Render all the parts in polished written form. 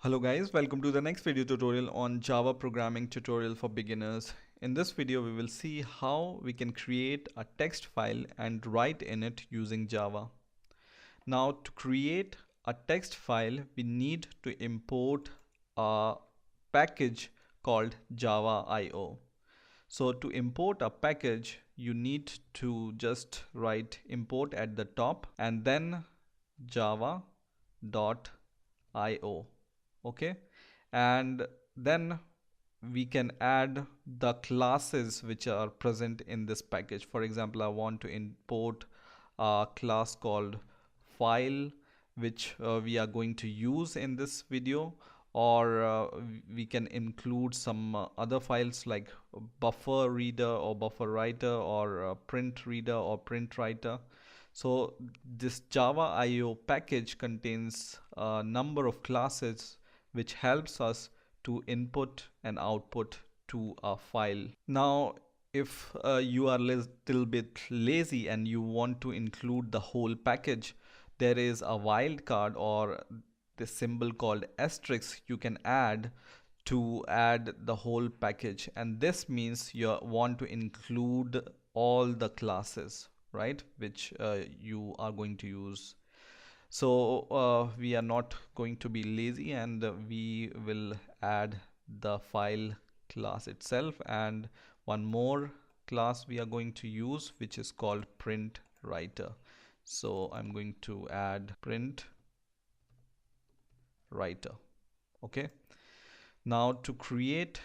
Hello guys, welcome to the next video tutorial on Java programming tutorial for beginners. In this video, we will see how we can create a text file and write in it using Java. Now, to create a text file, we need to import a package called Java IO. So to import a package, you need to just write import at the top and then java.io. Okay, and then we can add the classes which are present in this package. For example, I want to import a class called file, which we are going to use in this video, or we can include some other files like buffer reader or buffer writer, or print reader or print writer. So this Java IO package contains a number of classes which helps us to input and output to a file. Now, if you are a little bit lazy and you want to include the whole package, there is a wildcard or the symbol called asterisk you can add to add the whole package, and this means you want to include all the classes, right, which you are going to use. So we are not going to be lazy, and we will add the file class itself and one more class we are going to use, which is called PrintWriter. So I'm going to add PrintWriter. Okay. Now to create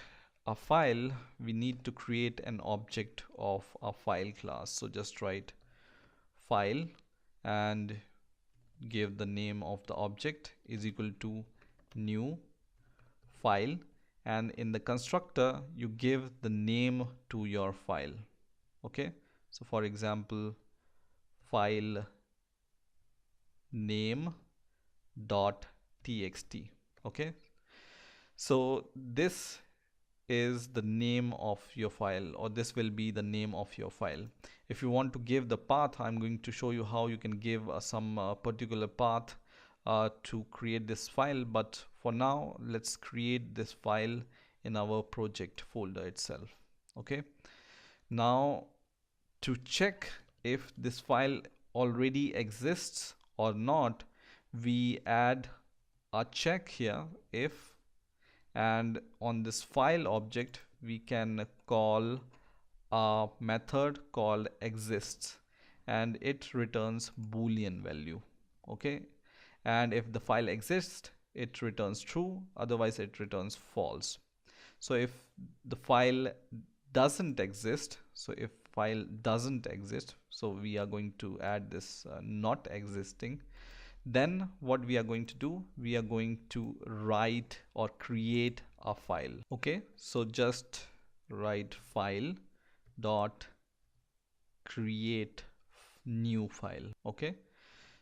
a file, we need to create an object of a file class. So just write file and give the name of the object is equal to new file, and in the constructor you give the name to your file. Okay, so for example, file name dot txt. Okay, so this is the name of your file, or this will be the name of your file. If you want to give the path, I'm going to show you how you can give some particular path to create this file, but for now let's create this file in our project folder itself. Okay, now to check if this file already exists or not, we add a check here, if, and on this file object we can call a method called exists, and it returns boolean value. Okay, and if the file exists, it returns true, otherwise it returns false. So if the file doesn't exist, so we are going to add this not existing. Then what we are going to do, we are going to write or create a file. Okay, so just write file dot create new file. Okay,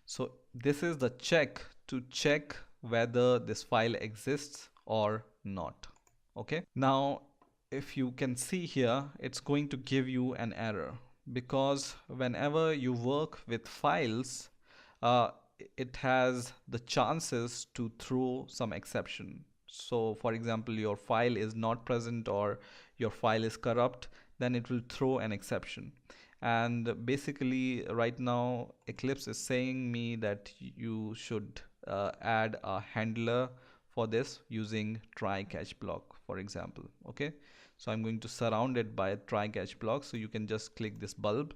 so this is the check to check whether this file exists or not. Okay, now if you can see here, it's going to give you an error, because whenever you work with files, it has the chances to throw some exception. So for example, your file is not present or your file is corrupt, then it will throw an exception. And basically right now Eclipse is saying me that you should add a handler for this using try catch block, for example. Okay, so I'm going to surround it by a try catch block, so you can just click this bulb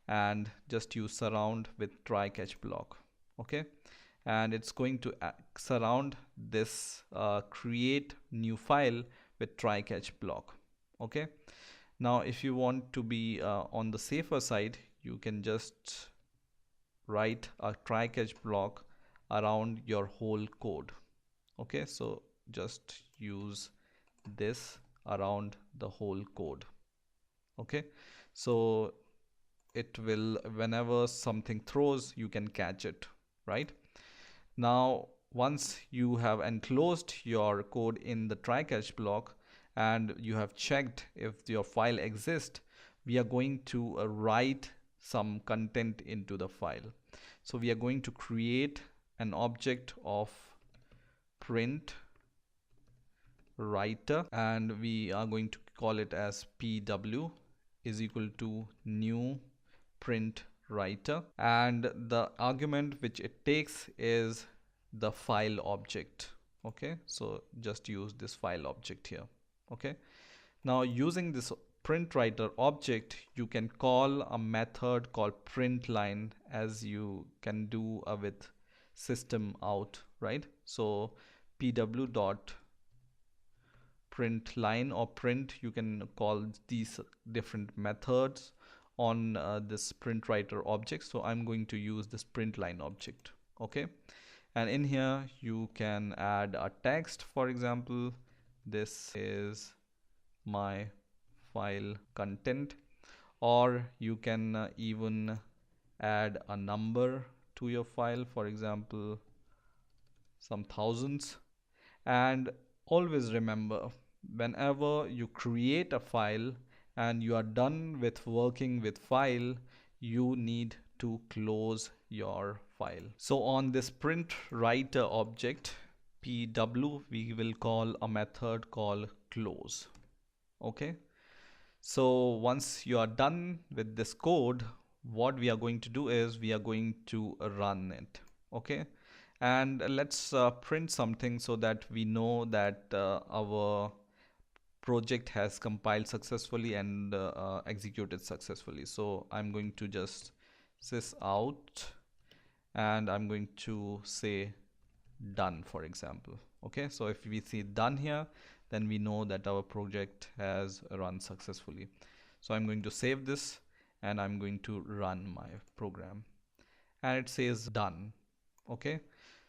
and just use surround with try catch block. Okay, and it's going to surround this create new file with try catch block. Okay, now if you want to be on the safer side, you can just write a try catch block around your whole code. Okay, so just use this around the whole code. Okay, so it will, whenever something throws, you can catch it, right? Now once you have enclosed your code in the try catch block and you have checked if your file exists, we are going to write some content into the file. So we are going to create an object of print PrintWriter, and we are going to call it as pw is equal to new PrintWriter, and the argument which it takes is the file object. Okay, so just use this file object here. Okay, now using this PrintWriter object, you can call a method called println, as you can do with system out, right? So pw dot println or print, you can call these different methods on this PrintWriter object. So I'm going to use this println object. Okay, and in here you can add a text. For example, this is my file content, or you can even add a number to your file, for example some thousands. And always remember, whenever you create a file and you are done with working with file, you need to close your file. So on this PrintWriter object pw, we will call a method called close. Okay, so once you are done with this code, what we are going to do is we are going to run it. Okay, and let's print something so that we know that our project has compiled successfully and executed successfully. So I'm going to just sys out, and I'm going to say done, for example. Okay, so if we see done here, then we know that our project has run successfully. So I'm going to save this and I'm going to run my program, and it says done. Okay,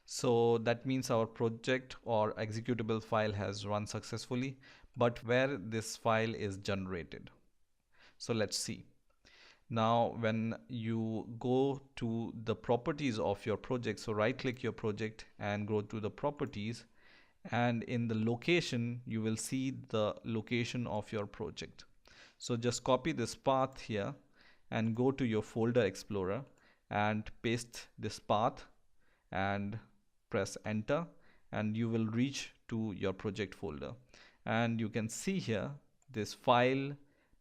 so that means our project or executable file has run successfully, but where this file is generated. So let's see. Now when you go to the properties of your project, so right click your project and go to the properties, and in the location you will see the location of your project. So just copy this path here and go to your folder explorer and paste this path and press enter, and you will reach to your project folder, and you can see here this file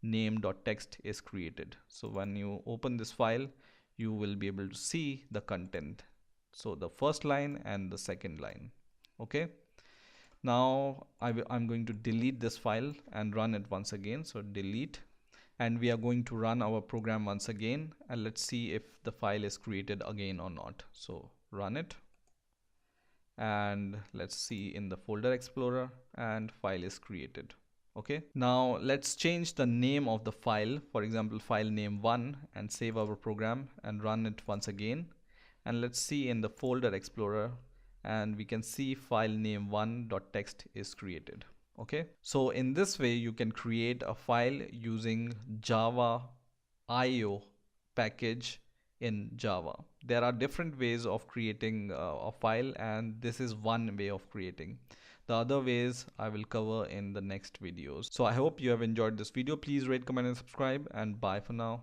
name.txt is created. So when you open this file, you will be able to see the content, so the first line and the second line. Okay, now I'm going to delete this file and run it once again. So delete, and we are going to run our program once again, and let's see if the file is created again or not. So run it, and let's see in the folder explorer, and file is created. Okay, now let's change the name of the file, for example file name 1, and save our program and run it once again, and let's see in the folder explorer, and we can see file name 1.txt is created. Okay, so in this way you can create a file using Java IO package in Java. There are different ways of creating a file, and this is one way of creating. The other ways I will cover in the next videos. So I hope you have enjoyed this video. Please rate, comment and subscribe, and bye for now.